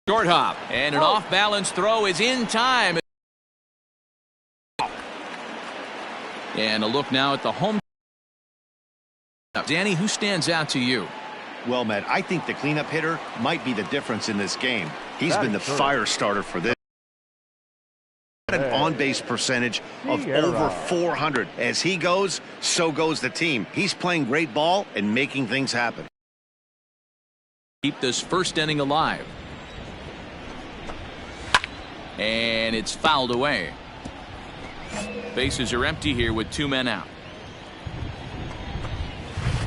Short hop, and an off-balance throw is in time. And a look now at the home. Danny, who stands out to you? Well, Matt, I think the cleanup hitter might be the difference in this game. He's been the fire starter for this. An on-base percentage of over 400. As he goes, so goes the team. He's playing great ball and making things happen. Keep this first inning alive. And it's fouled away. Bases are empty here with 2 men out.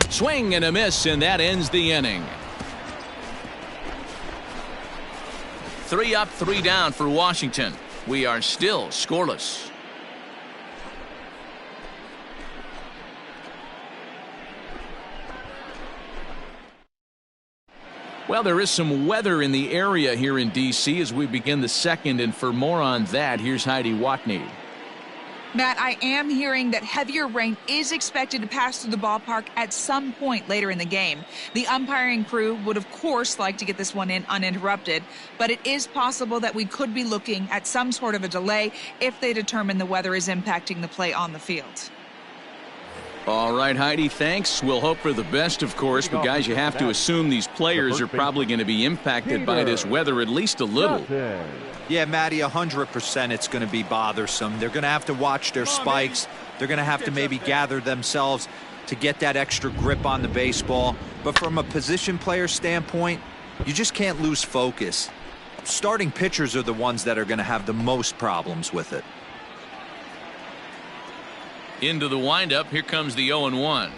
Swing and a miss, and that ends the inning. 3 up, 3 down for Washington. We are still scoreless. Well, there is some weather in the area here in D.C. as we begin the second, and for more on that, here's Heidi Watney. Matt, I am hearing that heavier rain is expected to pass through the ballpark at some point later in the game. The umpiring crew would, of course, like to get this one in uninterrupted, but it is possible that we could be looking at some sort of a delay if they determine the weather is impacting the play on the field. All right, Heidi, thanks. We'll hope for the best, of course, but guys, you have to assume these players are probably going to be impacted by this weather at least a little. Yeah, Matty, 100% it's going to be bothersome. They're going to have to watch their spikes. They're going to have to maybe gather themselves to get that extra grip on the baseball. But from a position player standpoint, you just can't lose focus. Starting pitchers are the ones that are going to have the most problems with it. Into the windup, here comes the 0-1.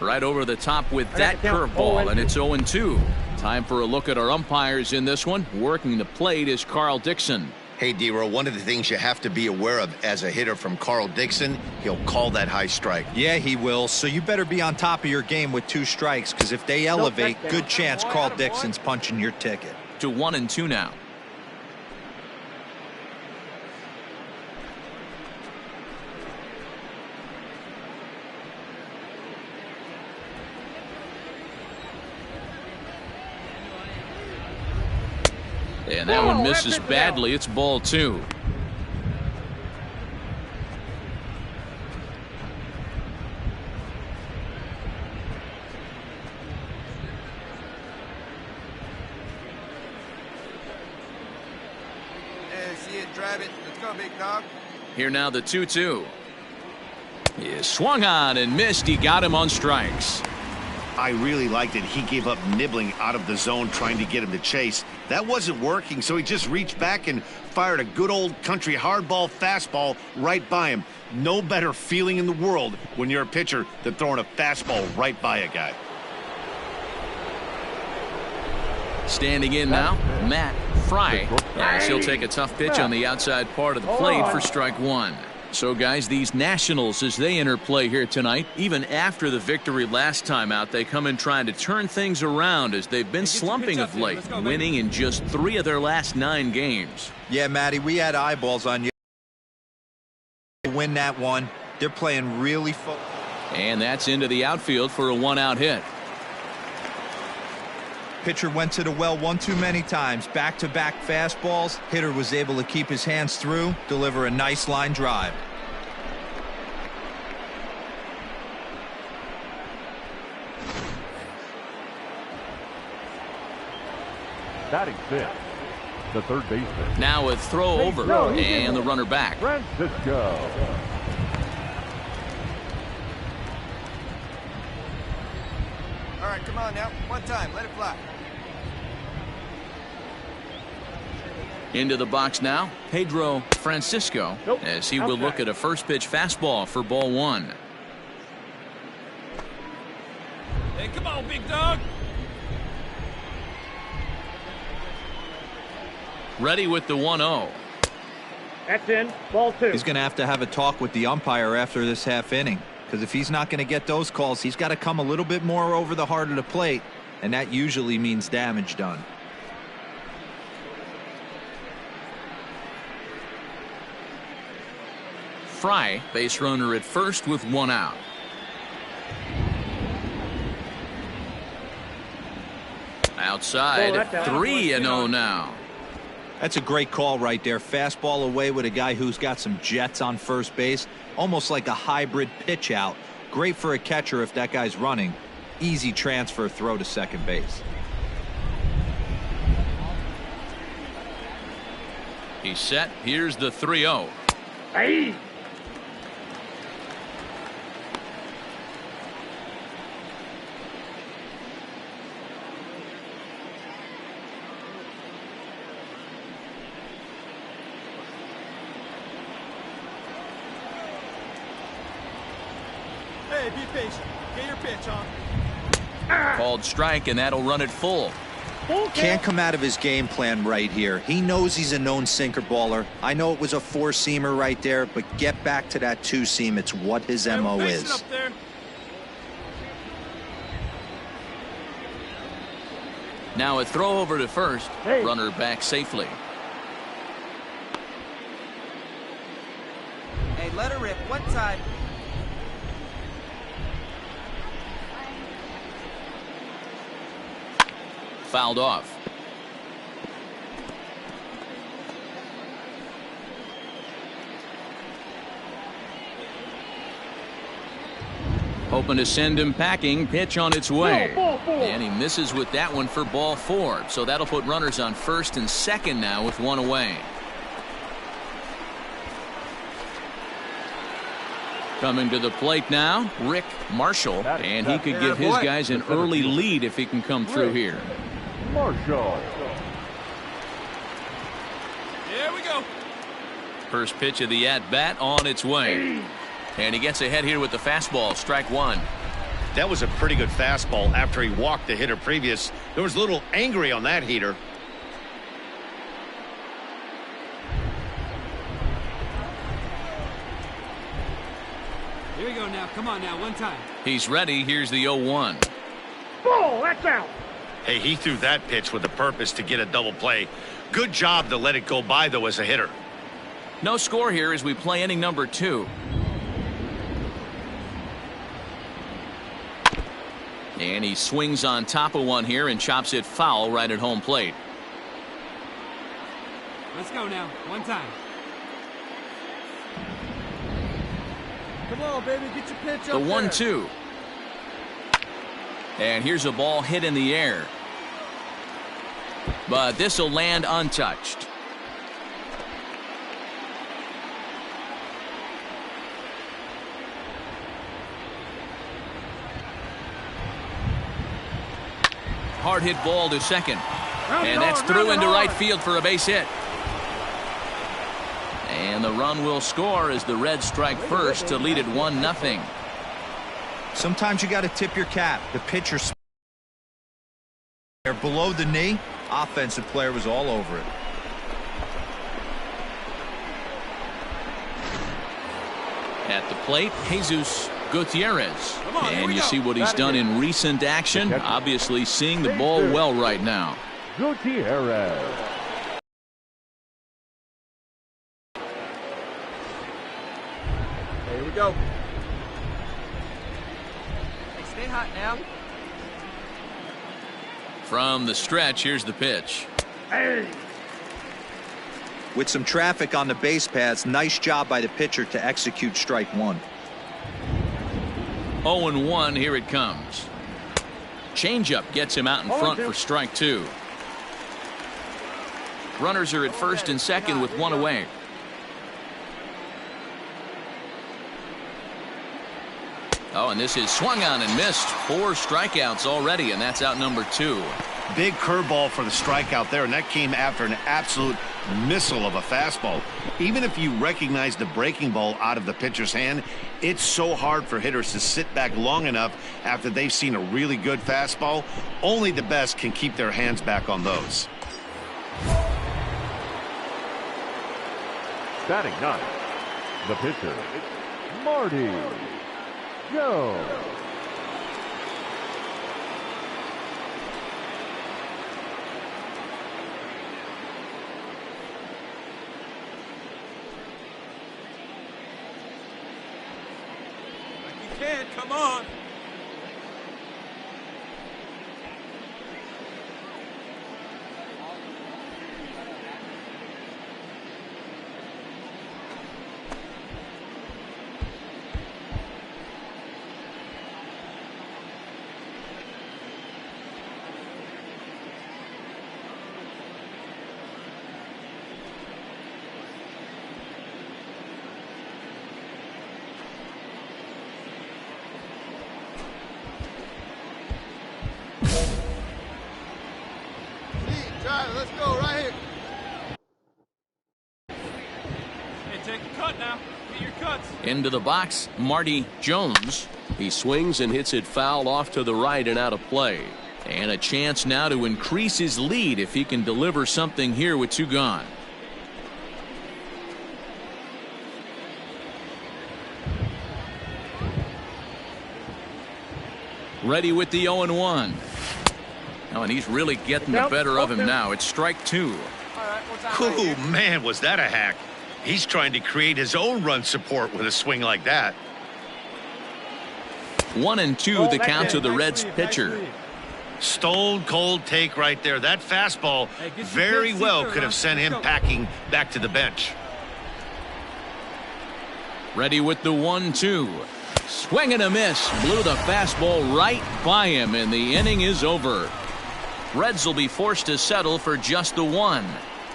Right over the top with that curveball, and it's 0-2. Time for a look at our umpires in this one. Working the plate is Carl Dixon. Hey, D-Row, one of the things you have to be aware of as a hitter from Carl Dixon, he'll call that high strike. Yeah, he will. So you better be on top of your game with 2 strikes, because if they elevate, good chance Carl Dixon's punching your ticket. To 1-2 now. And that one misses badly. It's ball 2. See it, drive it. Let's go, big dog. Here now the 2-2. He swung on and missed. He got him on strikes. I really liked it. He gave up nibbling out of the zone trying to get him to chase. That wasn't working, so he just reached back and fired a good old country hardball fastball right by him. No better feeling in the world when you're a pitcher than throwing a fastball right by a guy. Standing in now, Matt Fry, as he'll take a tough pitch on the outside part of the plate for strike 1. So, guys, these Nationals, as they enter play here tonight, even after the victory last time out, they come in trying to turn things around as they've been slumping of late, winning in just 3 of their last 9 games. Yeah, Matty, we had eyeballs on you. Win that one. They're playing really focused. And that's into the outfield for a 1-out hit. Pitcher went to the well one too many times. Back-to-back fastballs. Hitter was able to keep his hands through, deliver a nice line drive. Batting 5th, the third baseman. Now a throw over and the runner back. Francisco. All right, come on now. One time, let it fly. Into the box now, Pedro Francisco, as he will look at a first pitch fastball for ball 1. Hey, come on, big dog. Ready with the 1-0. That's in. Ball 2. He's going to have a talk with the umpire after this half inning, because if he's not going to get those calls, he's got to come a little bit more over the heart of the plate, and that usually means damage done. Fry, base runner at first with 1 out. Outside, 3-0 now. That's a great call right there. Fastball away with a guy who's got some jets on first base. Almost like a hybrid pitch out. Great for a catcher if that guy's running. Easy transfer throw to second base. He's set. Here's the 3-0. Hey! Hey, be patient. Get your pitch on. Called strike, and that'll run it full. Can't come out of his game plan right here. He knows he's a known sinker baller. I know it was a four-seamer right there, but get back to that two-seam. It's what his MO is. Up there. Now a throw over to first. Hey. Runner back safely. Hey, let her rip. One time. Fouled off. Hoping to send him packing. Pitch on its way. And he misses with that one for ball 4. So that'll put runners on first and second now with one away. Coming to the plate now, Rick Marshall. And he could give his guys an early lead if he can come through here. Marshall. Here we go. First pitch of the at-bat on its way. And he gets ahead here with the fastball. Strike one. That was a pretty good fastball after he walked the hitter previous. There was a little angry on that heater. Here we go now. Come on now. One time. He's ready. Here's the 0-1. Ball, that's out. Hey, he threw that pitch with a purpose to get a double play. Good job to let it go by, though, as a hitter. No score here as we play inning number 2. And he swings on top of one here and chops it foul right at home plate. Let's go now. One time. Come on, baby. Get your pitch The up 1-2. And here's a ball hit in the air. But this will land untouched. Hard hit ball to second. And that's through into right field for a base hit. And the run will score as the Reds strike first to lead it 1-0. Sometimes you got to tip your cap. The pitcher, they're below the knee. Offensive player was all over it. At the plate, Jesus Gutierrez. on, And you see what he's done in recent action. Obviously seeing the ball well right now. Gutierrez. Here we go. Hey, stay hot now. From the stretch, here's the pitch. Hey. With some traffic on the base paths, nice job by the pitcher to execute strike one. 0-1, here it comes. Changeup gets him out in front for strike 2. Runners are at first and second with one away. Oh, and this is swung on and missed. 4 strikeouts already, and that's out number 2. Big curveball for the strikeout there, and that came after an absolute missile of a fastball. Even if you recognize the breaking ball out of the pitcher's hand, it's so hard for hitters to sit back long enough after they've seen a really good fastball. Only the best can keep their hands back on those. Batting 9. The pitcher, Marty Jones. You can. Come on. right, let's go right here. Hey, take a cut now. Get your cuts. Into the box, Marty Jones. He swings and hits it foul off to the right and out of play. And a chance now to increase his lead if he can deliver something here with 2 gone. Ready with the 0-1. Oh, and he's really getting the better of him now. It's strike 2. Oh, man, was that a hack. He's trying to create his own run support with a swing like that. 1-2 the count to the Reds pitcher. Stone cold take right there. That fastball very well could have sent him packing back to the bench. Ready with the 1-2. Swing and a miss. Blew the fastball right by him, and the inning is over. Reds will be forced to settle for just the 1.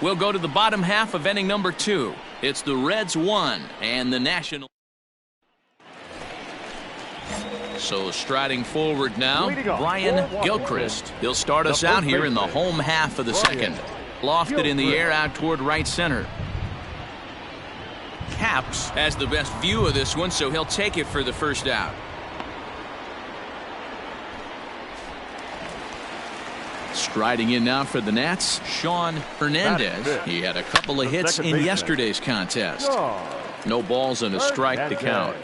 We'll go to the bottom half of inning number 2. It's the Reds 1 and the National. So striding forward now, Brian Gilchrist. He'll start us out here in the home half of the second. Lofted in the air out toward right center. Caps has the best view of this one, so he'll take it for the first out. Striding in now for the Nats, Sean Hernandez. He had a couple of hits in yesterday's contest. No balls and a strike to count.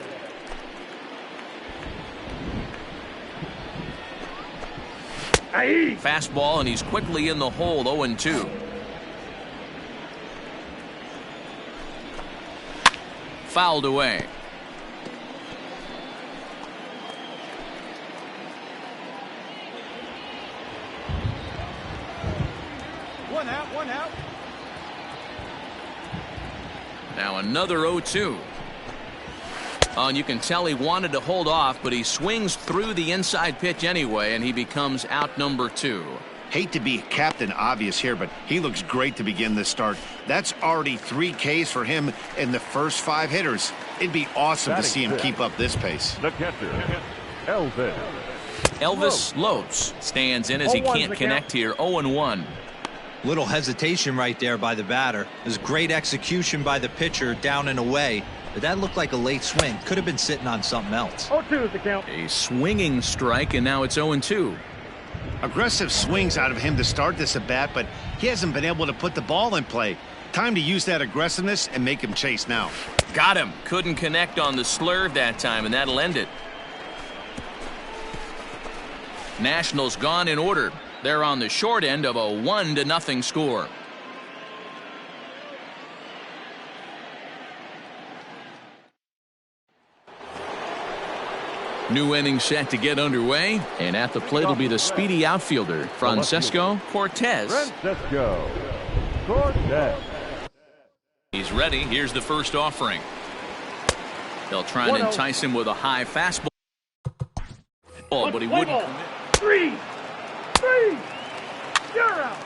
Fastball, and he's quickly in the hole. 0-2. Fouled away. One out. Now another 0-2. Oh, and you can tell he wanted to hold off, but he swings through the inside pitch anyway, and he becomes out number 2. Hate to be Captain Obvious here, but he looks great to begin this start. That's already 3 Ks for him in the first 5 hitters. It'd be awesome to see him keep up this pace. The catcher, Elvis Lopes stands in as he can't connect here. 0-1. Little hesitation right there by the batter. It was great execution by the pitcher down and away. But that looked like a late swing. Could have been sitting on something else. 0-2 is the count. A swinging strike, and now it's 0-2. Aggressive swings out of him to start this at bat, but he hasn't been able to put the ball in play. Time to use that aggressiveness and make him chase now. Got him. Couldn't connect on the slurve that time, and that'll end it. Nationals gone in order. They're on the short end of a 1-0 score. New inning set to get underway, and at the plate will be the speedy outfielder, Francisco Cortez. Francisco Cortez. He's ready. Here's the first offering. They'll try and entice him with a high fastball, but he wouldn't commit. 3, you're out.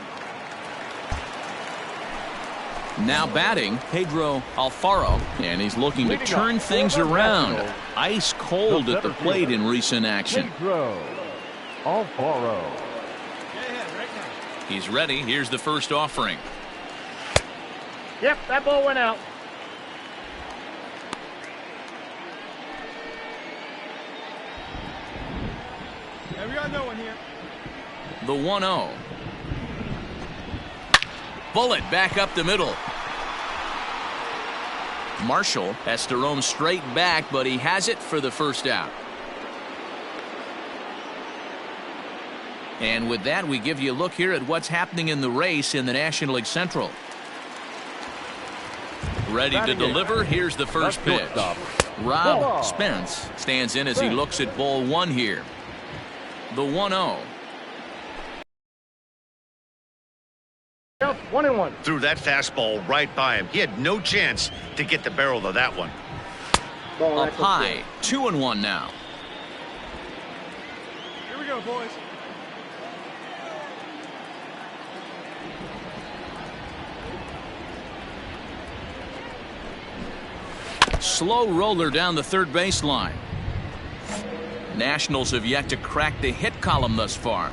Now batting, Pedro Alfaro, and he's looking to turn things around. Ice cold at the plate in recent action. Pedro Alfaro. He's ready. Here's the first offering. Yep, that ball went out. Hey, we got no one here. The 1-0. Bullet back up the middle. Marshall has to roam straight back, but he has it for the first out. And with that, we give you a look here at what's happening in the race in the National League Central. Ready to deliver. Here's the first pitch. Rob Spence stands in as he looks at ball 1 here. The 1-0. 1-1. Threw that fastball right by him. He had no chance to get the barrel of that one. Up high. 2-1 now. Here we go, boys. Slow roller down the third baseline. Nationals have yet to crack the hit column thus far.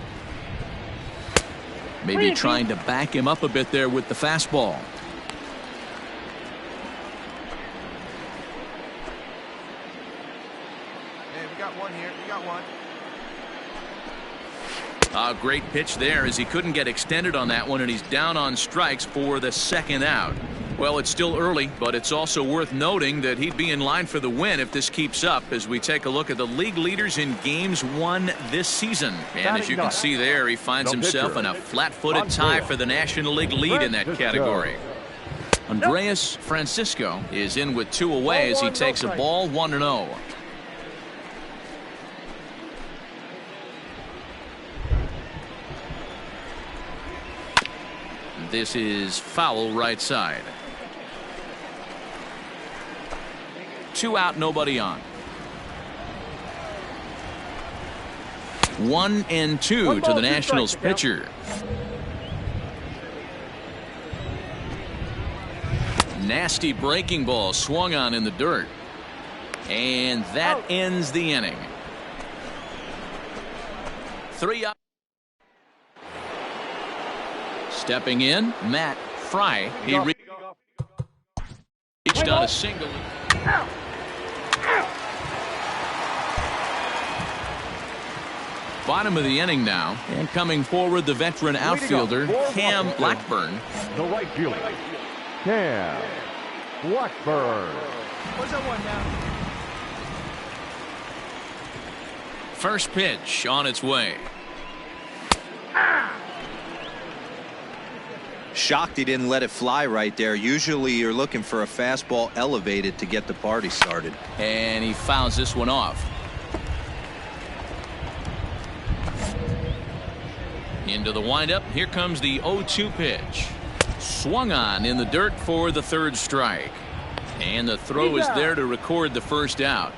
Maybe trying to back him up a bit there with the fastball. Hey, we got one here. We got one. A great pitch there as he couldn't get extended on that one, and he's down on strikes for the second out. Well, it's still early, but it's also worth noting that he'd be in line for the win if this keeps up as we take a look at the league leaders in games won this season. And as you can see there, he finds himself in a flat-footed tie for the National League lead in that category. Andreas Francisco is in with 2 away as he takes a ball 1-0. This is foul right side. 2 out, nobody on. 1-2 to the Nationals pitcher. Nasty breaking ball swung on in the dirt. And that ends the inning. 3 up. Stepping in, Matt Fry. He reached on a single. Bottom of the inning now, and coming forward, the veteran outfielder Cam Blackburn. The right fielder, Cam Blackburn. Where's that one now? First pitch on its way. Shocked he didn't let it fly right there. Usually you're looking for a fastball elevated to get the party started. And he fouls this one off. Into the windup. Here comes the 0-2 pitch. Swung on in the dirt for the 3rd strike. And the throw is there to record the first out.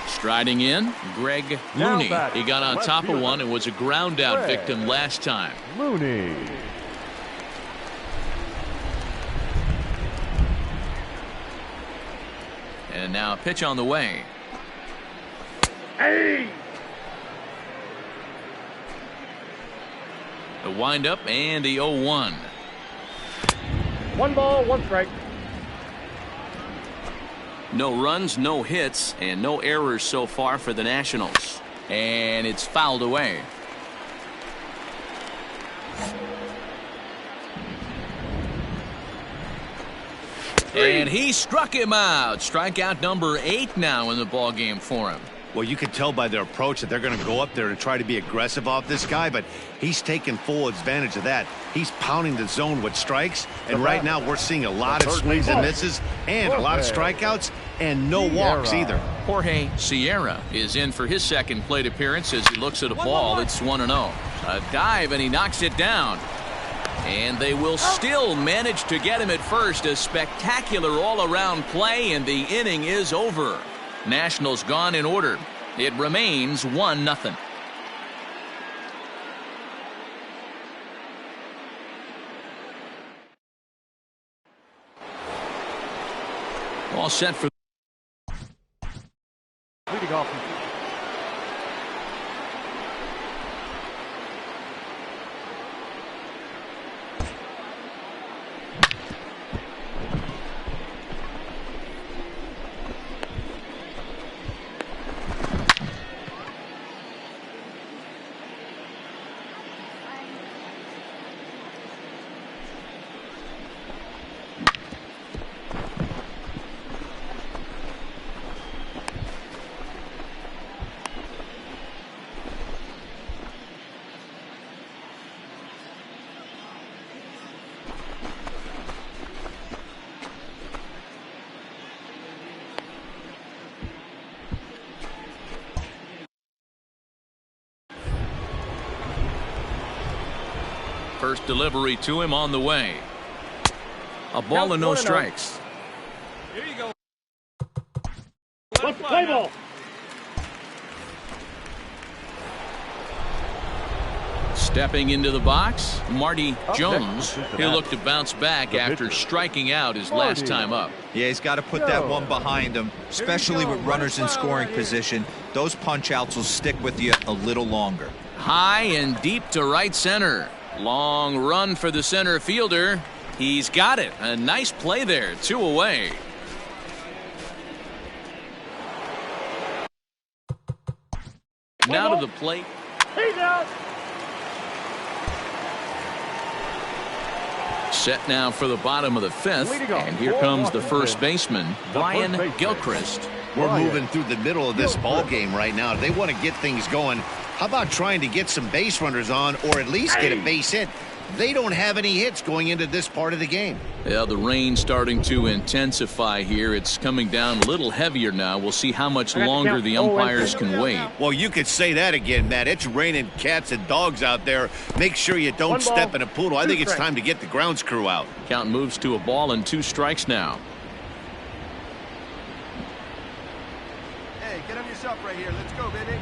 Striding in, Greg Looney. He got on top of one and was a ground out victim last time. Looney. And now a pitch on the way. Hey! The windup and the 0-1. 1 ball, 1 strike. No runs, no hits, and no errors so far for the Nationals. And it's fouled away. And he struck him out. Strikeout number 8 now in the ball game for him. Well, you can tell by their approach that they're going to go up there and try to be aggressive off this guy, but he's taking full advantage of that. He's pounding the zone with strikes, and right now we're seeing a lot of swings and misses and a lot of strikeouts and no walks either. Jorge Sierra is in for his second plate appearance as he looks at a ball. It's 1-0. A dive, and he knocks it down. And they will still manage to get him at first. A spectacular all-around play, and the inning is over. Nationals gone in order. It remains 1-0. All set for Leading off. First delivery to him on the way. A ball and no strikes. Here you go. Let's play ball. Stepping into the box, Marty Jones. He'll look to bounce back after striking out his last time up. Yeah, he's got to put that one behind him, especially with runners in scoring position. Those punch outs will stick with you a little longer. High and deep to right center. Long run for the center fielder. He's got it. A nice play there. 2 away. Now to the plate. He's out. Set now for the bottom of the 5th. And here comes the first baseman, Brian Gilchrist. We're moving through the middle of this ball game right now. They want to get things going. How about trying to get some base runners on or at least get a base hit? They don't have any hits going into this part of the game. Yeah, the rain starting to intensify here. It's coming down a little heavier now. We'll see how much longer the umpires can wait. Well, you could say that again, Matt. It's raining cats and dogs out there. Make sure you don't step in a poodle. I think it's time to get the grounds crew out. Count moves to a ball and 2 strikes now. Hey, get him yourself right here. Let's go, baby.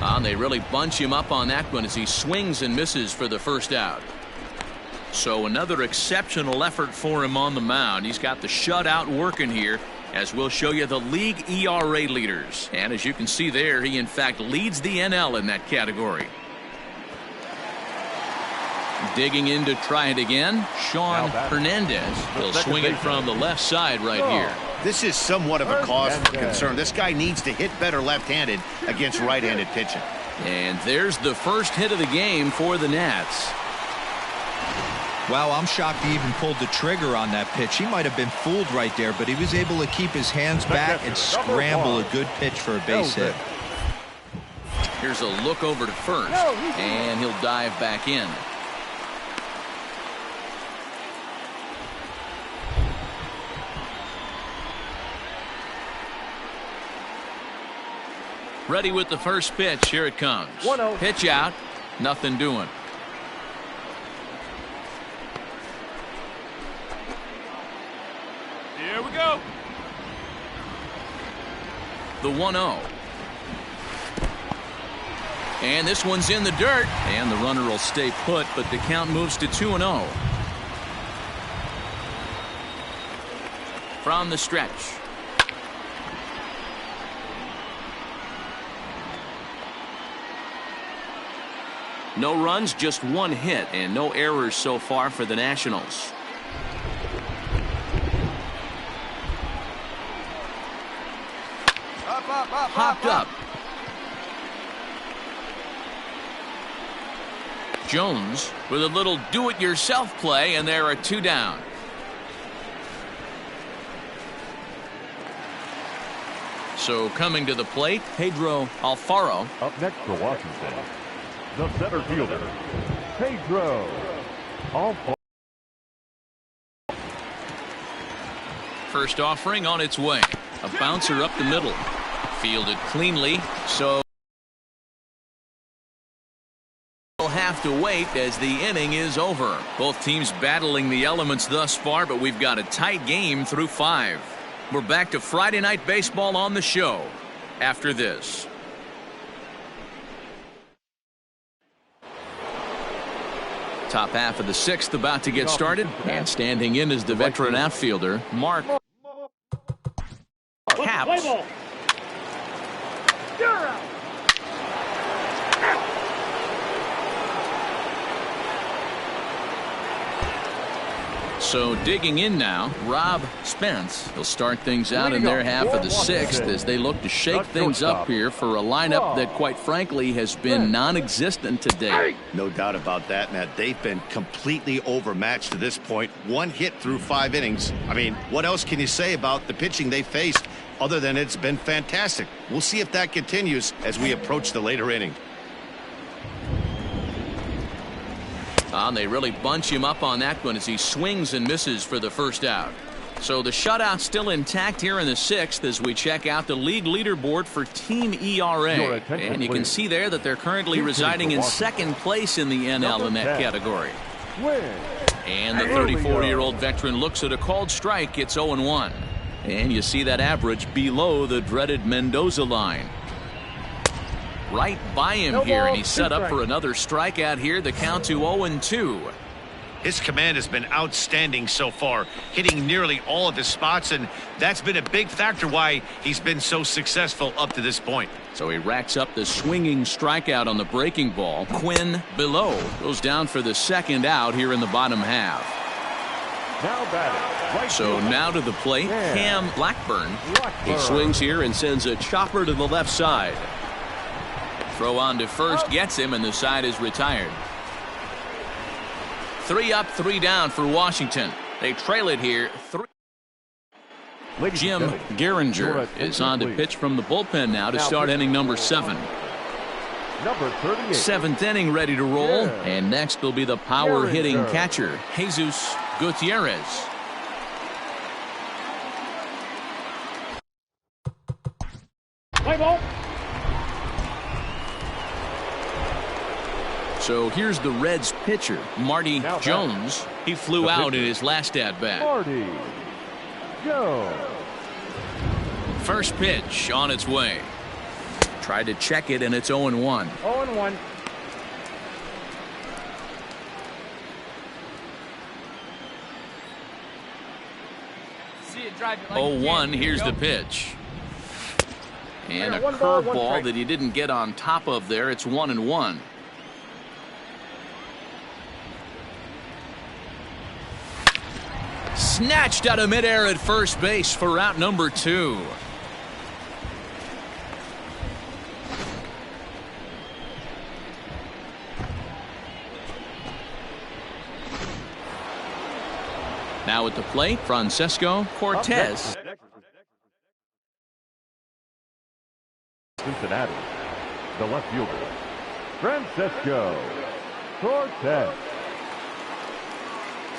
And they really bunch him up on that one as he swings and misses for the first out. So another exceptional effort for him on the mound. He's got the shutout working here, as we'll show you the league ERA leaders. And as you can see there, he in fact leads the NL in that category. Digging in to try it again, Sean Hernandez. He'll swing it from the left side right here. This is somewhat of a cause for concern. This guy needs to hit better left-handed against right-handed pitching. And there's the first hit of the game for the Nats. Wow, I'm shocked he even pulled the trigger on that pitch. He might have been fooled right there, but he was able to keep his hands back and scramble a good pitch for a base hit. Here's a look over to first, and he'll dive back in. Ready with the first pitch. Here it comes. Pitch out. Nothing doing. Here we go. The 1-0. And this one's in the dirt. And the runner will stay put, but the count moves to 2-0. From the stretch. No runs, just 1 hit, and no errors so far for the Nationals. Hopped up. Jones with a little do-it-yourself play, and there are 2 down. So coming to the plate, Pedro Alfaro. Up next for Washington, the center fielder, Pedro Alfaro. First offering on its way. A bouncer up the middle. Fielded cleanly, so we'll have to wait as the inning is over. Both teams battling the elements thus far, but we've got a tight game through 5. We're back to Friday Night Baseball on the show after this. Top half of the 6th about to get started, and standing in is the veteran outfielder, Mark Capps. So digging in now, Rob Spence. He'll start things out in their half of the 6th as they look to shake things up here for a lineup that, quite frankly, has been non-existent today. No doubt about that, Matt. They've been completely overmatched to this point. 1 hit through 5 innings. I mean, what else can you say about the pitching they faced other than it's been fantastic? We'll see if that continues as we approach the later inning. And they really bunch him up on that one as he swings and misses for the first out. So the shutout still intact here in the 6th as we check out the league leaderboard for team ERA. And you can see there that they're currently residing in 2nd place in the NL in that category. And the 34-year-old veteran looks at a called strike. It's 0-1. And you see that average below the dreaded Mendoza line. Right by him here, and he's set up for another strikeout here. The count to 0-2. His command has been outstanding so far, hitting nearly all of his spots, and that's been a big factor why he's been so successful up to this point. So he racks up the swinging strikeout on the breaking ball. Quinn Below goes down for the second out here in the bottom half. Now batting, right So fielder. now to the plate, Cam Blackburn. He swings here and sends a chopper to the left side. Throw on to first gets him, and the side is retired. 3 up, 3 down for Washington. They trail it here. Ladies Jim and gentlemen, Geringer your is on to attention, pitch from the bullpen now to start inning number 7. Number 38. 7th inning ready to roll, Yeah. and next will be the power hitting Geringer. catcher, Jesus Gutierrez. Play ball. So here's the Reds pitcher, Marty Now batting. Jones. He flew The out in pitcher. his last at-bat. Marty Jones. First pitch on its way. Tried to check it, and it's 0-1. 0-1. See it drive it like 0-1, you here's can. the pitch. And a One ball, one curveball strike. that he didn't get on top of there. It's 1-1. Snatched out of midair at first base for out number 2. Now at the plate, Francesco Cortez. Cincinnati, the left fielder, Francesco Cortez.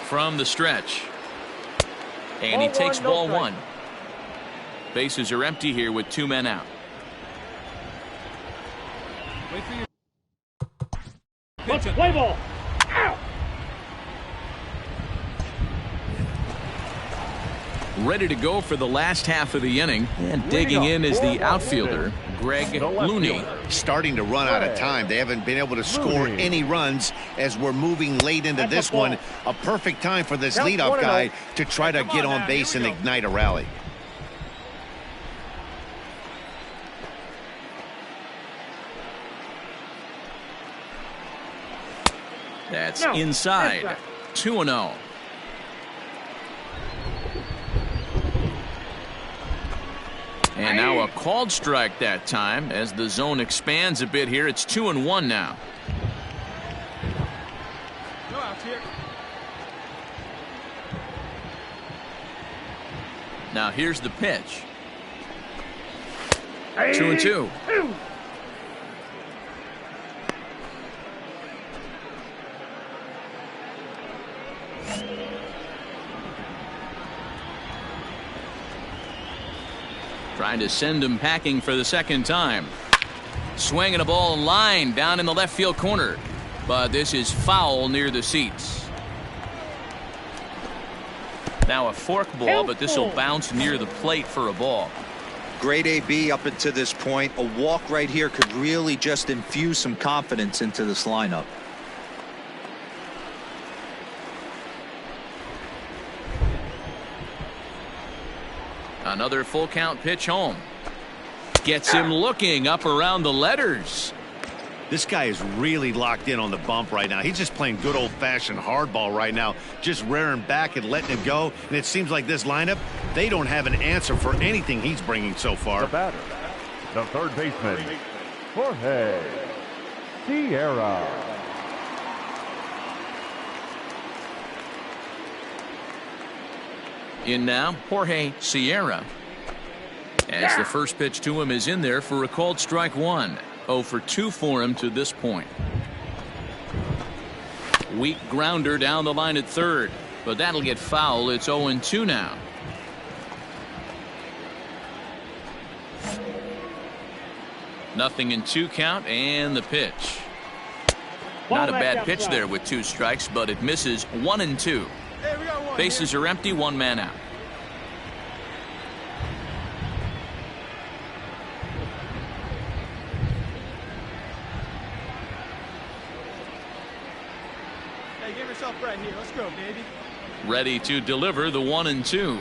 From the stretch. And he Ball takes one, no ball strike. 1. Bases are empty here with 2 men out. Wait for your pitch up. Play ball. Ready to go for the last half of the inning. And digging in is the outfielder, Greg The left Looney. fielder. Starting to run out of time. They haven't been able to score Looney. any runs as we're moving late into this one. A perfect time for this Count leadoff 1-0. guy to try to Come get on on now, base here and we go. ignite a rally. That's No, inside. that's 2-0. And now a called strike that time as the zone expands a bit here. It's 2-1 now. No outs here. Now here's the pitch. 2-2. Trying to send him packing for the second time. Swinging a ball line down in the left field corner. But this is foul near the seats. Now a fork ball, but this will bounce near the plate for a ball. Great AB up until this point. A walk right here could really just infuse some confidence into this lineup. Another full count pitch home. Gets him looking up around the letters. This guy is really locked in on the bump right now. He's just playing good old-fashioned hardball right now, just rearing back and letting it go. And it seems like this lineup, they don't have an answer for anything he's bringing so The far. batter, the third baseman, Jorge Sierra. In now, Jorge Sierra. As the first pitch to him is in there for a called strike 1. 0 for 2 for him to this point. Weak grounder down the line at third, but that'll get foul. It's 0-2 now. Nothing in 2 count, and the pitch. Not a bad pitch there with 2 strikes, but it misses 1-2. Hey, we got one Bases are empty, 1 man out. Hey, give yourself right here. Let's go, baby. Ready to deliver the 1-2.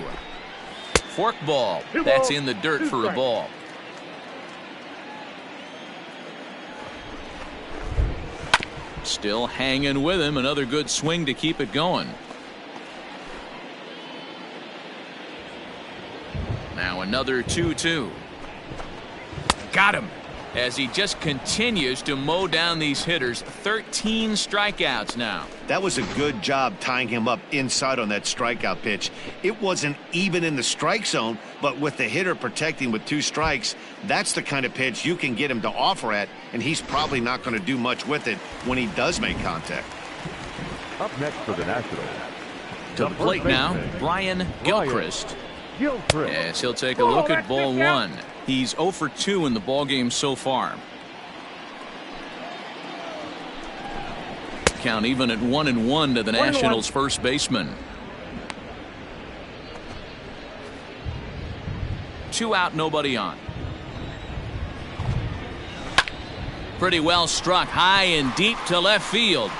Fork ball. That's in the dirt for a ball. Still hanging with him. Another good swing to keep it going. Now another 2-2. Got him. As he just continues to mow down these hitters. 13 strikeouts now. That was a good job tying him up inside on that strikeout pitch. It wasn't even in the strike zone, but with the hitter protecting with 2 strikes, that's the kind of pitch you can get him to offer at, and he's probably not going to do much with it when he does make contact. Up next for the Nationals. To the plate now, Brian Gilchrist. Yes, he'll take a look at ball 1. He's 0 for 2 in the ballgame so far. Count even at 1-1 to the Nationals' first baseman. 2 out, nobody on. Pretty well struck high and deep to left field.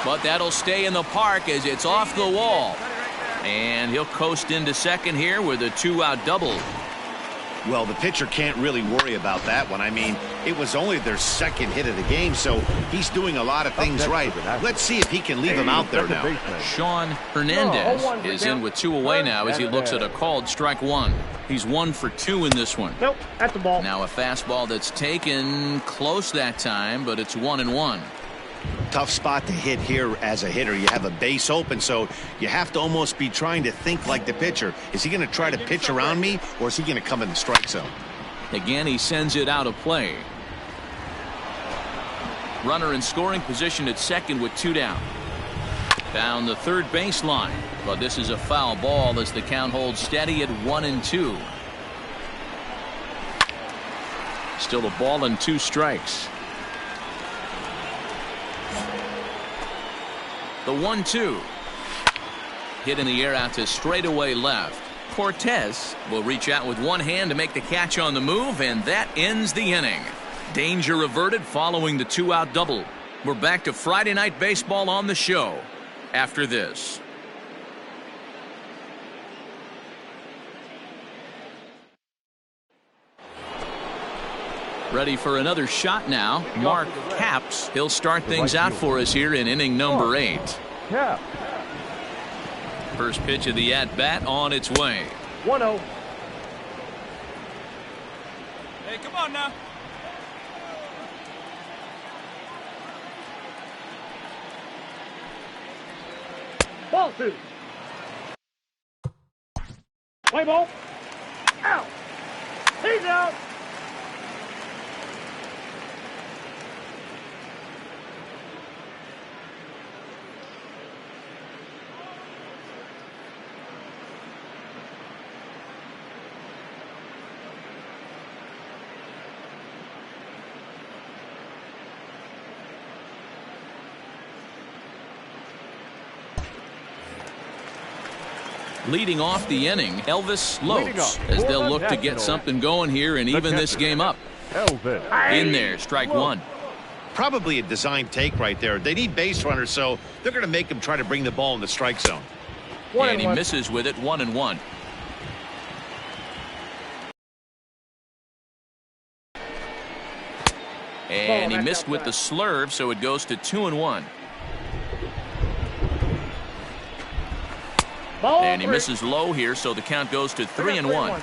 But that'll stay in the park as it's off the wall. And he'll coast into second here with a 2-out double. Well, the pitcher can't really worry about that one. I mean, it was only their second hit of the game, so he's doing a lot of things right. Let's see if he can leave him out there now. Sean Hernandez is in with 2 away now as he looks at a called strike 1. He's 1 for 2 in this one. Nope, at the ball. Now a fastball that's taken close that time, but it's 1-1. Tough spot to hit here as a hitter. You have a base open, so you have to almost be trying to think like the pitcher. Is he going to try to pitch around me, or is he going to come in the strike zone? Again, he sends it out of play. Runner in scoring position at second with 2 down. Down the third baseline, but this is a foul ball as the count holds steady at 1-2. Still a ball and 2 strikes. The 1-2. Hit in the air out to straightaway left. Cortez will reach out with one hand to make the catch on the move, and that ends the inning. Danger averted following the 2-out double. We're back to Friday Night Baseball on the show after this. Ready for another shot now. Mark Capps. He'll start things out for us here in inning number 8. First pitch of the at-bat on its way. 1-0. Hey, come on now. Ball 2. Play ball. Out. He's out. Leading off the inning, Elvis Lopes, as they'll look to get something going here and even this game up. In there, strike 1. Probably a design take right there. They need base runners, so they're going to make him try to bring the ball in the strike zone. And he misses with it, 1-1. And he missed with the slurve, so it goes to 2-1. And he misses low here, so the count goes to 3-1.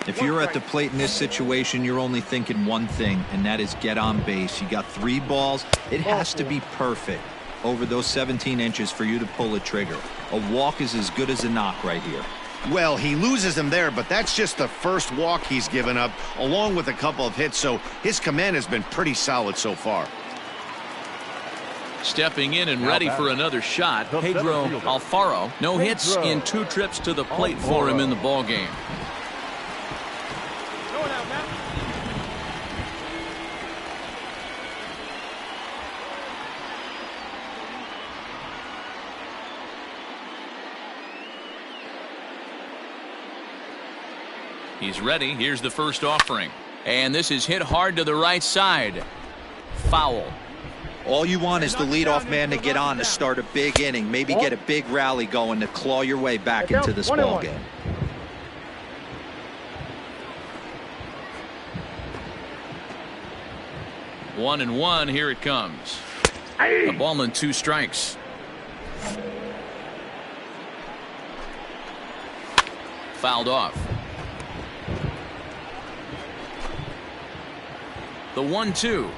If you're at the plate in this situation, you're only thinking one thing, and that is get on base. You got 3 balls. It has to be perfect over those 17 inches for you to pull a trigger. A walk is as good as a knock right here. Well, he loses him there, but that's just the first walk he's given up, along with a couple of hits, so his command has been pretty solid so far. Stepping in and ready for another shot, Pedro Alfaro. No hits in 2 trips to the plate for him in the ballgame. He's ready. Here's the first offering. And this is hit hard to the right side. Foul. All you want is the leadoff man to get on to start a big inning, maybe get a big rally going to claw your way back into this ball game. One and one, here it comes. A ball and 2 strikes. Fouled off. The 1-2.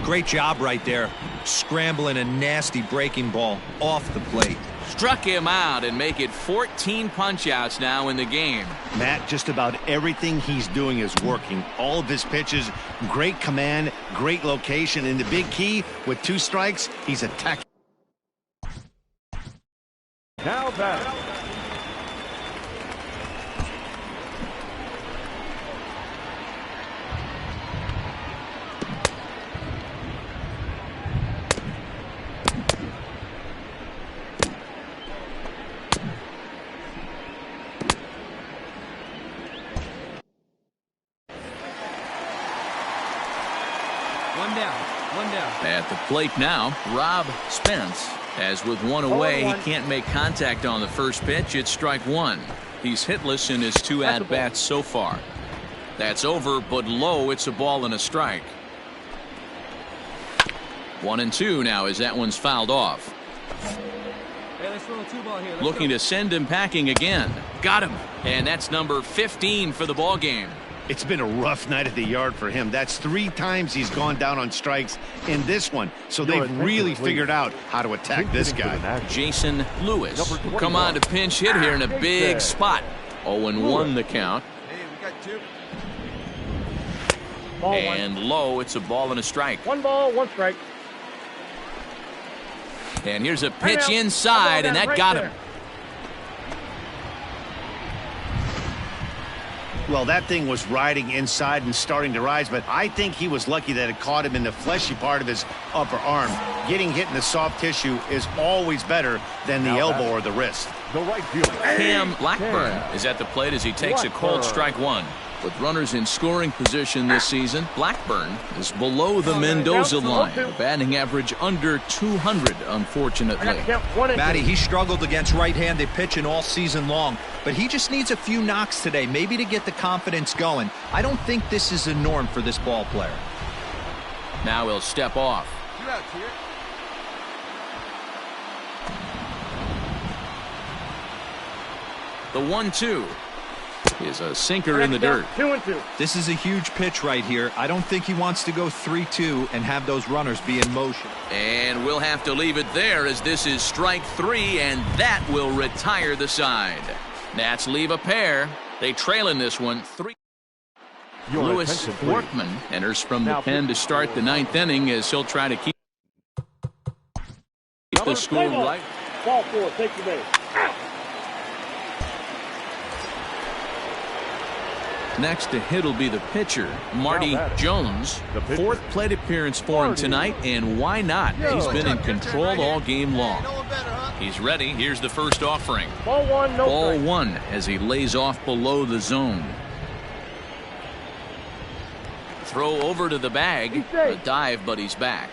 Great job right there, scrambling a nasty breaking ball off the plate. Struck him out and make it 14 punch-outs now in the game. Matt, just about everything he's doing is working. All of his pitches, great command, great location, and the big key, with 2 strikes, he's attacking. Now back. One down. At the plate now, Rob Spence. As with 1 away, he can't make contact on the first pitch. It's strike 1. He's hitless in his 2 at-bats so far. That's over, but low. It's a ball and a strike. 1-2 now as that one's fouled off. Hey, let's throw a 2-ball here. Looking to send him packing again. Got him. And that's number 15 for the ball game. It's been a rough night at the yard for him. That's 3 times he's gone down on strikes in this one. So they've really figured out how to attack this guy. Jason Lewis will come on to pinch hit here in a big spot. 0-1 the count. Hey, we got 2. And low, it's a ball and a strike. 1 ball, 1 strike. And here's a pitch inside, and that got him. Well, that thing was riding inside and starting to rise, but I think he was lucky that it caught him in the fleshy part of his upper arm. Getting hit in the soft tissue is always better than the elbow or the wrist. The right fielder. Cam Blackburn is at the plate as he takes a cold strike 1. With runners in scoring position this season, Blackburn is below the Mendoza line. Batting average under 200, unfortunately. Matty, he struggled against right-handed pitching all season long, but he just needs a few knocks today, maybe to get the confidence going. I don't think this is a norm for this ball player. Now he'll step off. 2 outs here. The 1-2 is a sinker in the dirt. 2-2. This is a huge pitch right here. I don't think he wants to go 3-2 and have those runners be in motion. And we'll have to leave it there as this is strike 3, and that will retire the side. Nats leave a pair. They trail in this one 3. Lewis Workman enters from the pen to start the 9th inning as he'll try to keep the score right. Ball 4, take the base. Next to hit will be the pitcher, Marty Jones. 4th plate appearance for him tonight, and why not? He's been in control all game long. He's ready. Here's the first offering. Ball 1, no Ball strike. 1 as he lays off below the zone. Throw over to the bag. A dive, but he's back.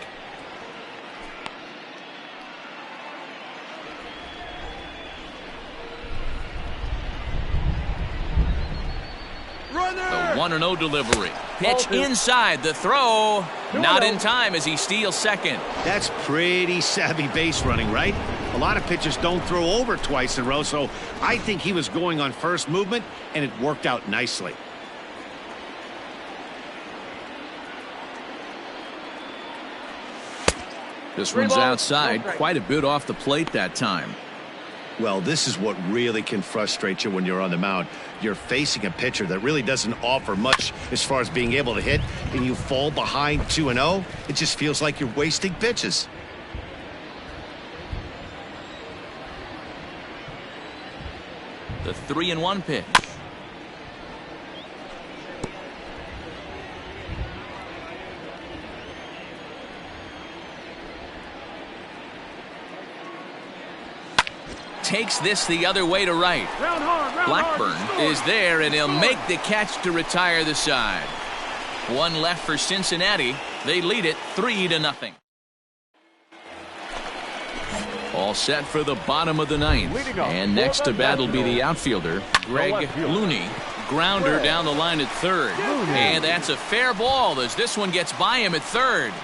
The 1-0 delivery. Pitch inside. The throw. Not in time as he steals second. That's pretty savvy base running, right? A lot of pitchers don't throw over twice in a row, so I think he was going on first movement, and it worked out nicely. This one's outside. Quite a bit off the plate that time. Well, this is what really can frustrate you when you're on the mound. You're facing a pitcher that really doesn't offer much as far as being able to hit, and you fall behind 2-0. It just feels like you're wasting pitches. The 3-1 pitch. Takes this the other way to right. Round hard, Blackburn is there, and he'll make the catch to retire the side. One left for Cincinnati. They lead it 3-0. All set for the bottom of the ninth. And next to bat will be the outfielder, Greg Looney. Grounder down the line at third. And that's a fair ball as this one gets by him at third.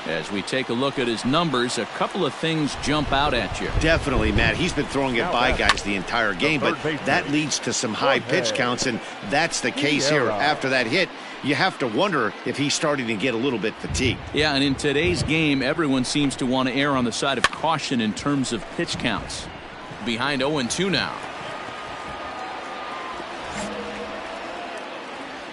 As we take a look at his numbers, a couple of things jump out at you. Definitely, Matt. He's been throwing it by guys the entire game, but that leads to some high pitch counts, and that's the case here. After that hit, you have to wonder if he's starting to get a little bit fatigued. Yeah, and in today's game, everyone seems to want to err on the side of caution in terms of pitch counts. Behind 0-2 now.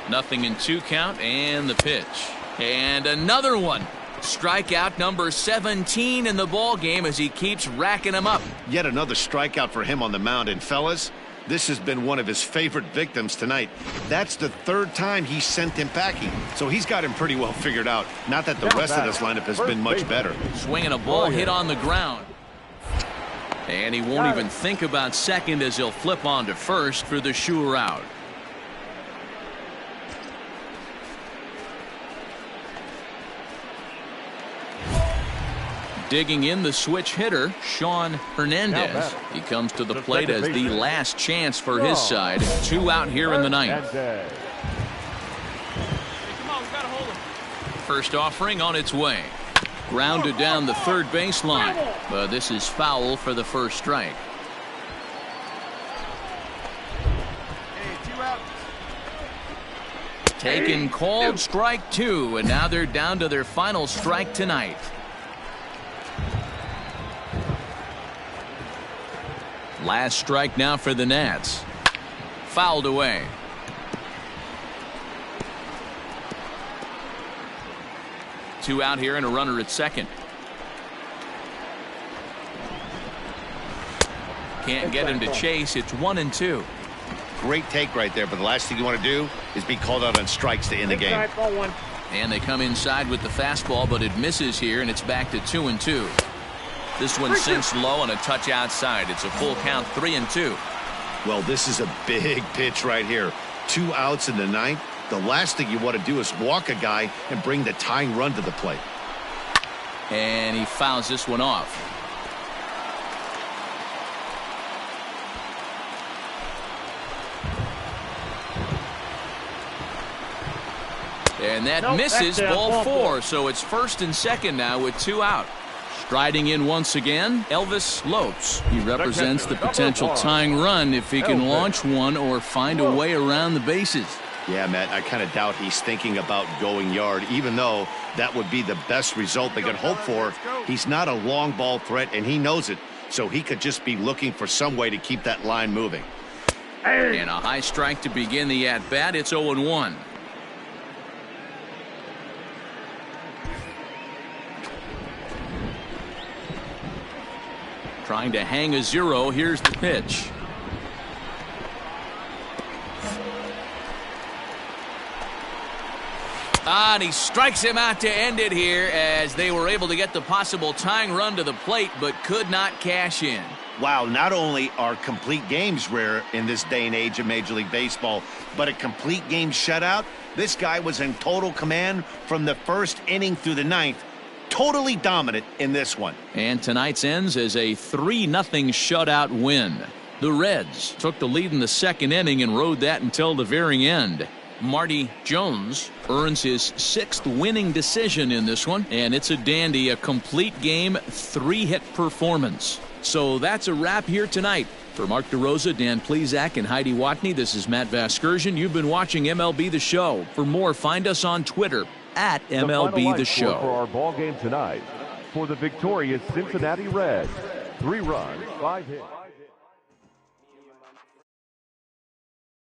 0-2 count, and the pitch. And another one. Strikeout number 17 in the ball game as he keeps racking them up. Yet another strikeout for him on the mound. And fellas, this has been one of his favorite victims tonight. That's the third time he sent him packing. So he's got him pretty well figured out. Not that the rest of this lineup has been much better. Swinging a ball hit on the ground. And he won't even think about second as he'll flip on to first for the sure out. Digging in the switch hitter, Sean Hernandez. He comes to the plate as the last chance for his side. 2 out here in the ninth. First offering on its way. Grounded down the third baseline. But this is foul for the first strike. Taken called strike 2, and now they're down to their final strike tonight. Last strike now for the Nats. Fouled away. Two out here and a runner at second. Can't get him to chase. It's 1-2. Great take right there, but the last thing you want to do is be called out on strikes to end the game. And they come inside with the fastball, but it misses here, and it's back to 2-2. This one sinks low and a touch outside. It's a full count, 3-2. Well, this is a big pitch right here. 2 outs in the ninth. The last thing you want to do is walk a guy and bring the tying run to the plate. And he fouls this one off. And that misses, ball 4. So it's first and second now with 2 out. Striding in once again, Elvis Lopes. He represents the potential tying run if he can launch one or find a way around the bases. Yeah, Matt, I kind of doubt he's thinking about going yard, even though that would be the best result they could hope for. He's not a long ball threat, and he knows it, so he could just be looking for some way to keep that line moving. And a high strike to begin the at-bat. It's 0-1. Trying to hang a 0. Here's the pitch. And he strikes him out to end it here as they were able to get the possible tying run to the plate but could not cash in. Wow, not only are complete games rare in this day and age of Major League Baseball, but a complete game shutout. This guy was in total command from the first inning through the ninth. Totally dominant in this one. And tonight's ends as a 3-0 shutout win. The Reds took the lead in the second inning and rode that until the very end. Marty Jones earns his 6th winning decision in this one, and it's a dandy, a complete game, 3-hit performance. So that's a wrap here tonight. For Mark DeRosa, Dan Plesac, and Heidi Watney, this is Matt Vasgersian. You've been watching MLB The Show. For more, find us on Twitter at MLB The Show. For our ball game tonight, for the victorious Cincinnati Reds, 3 runs, 5 hits.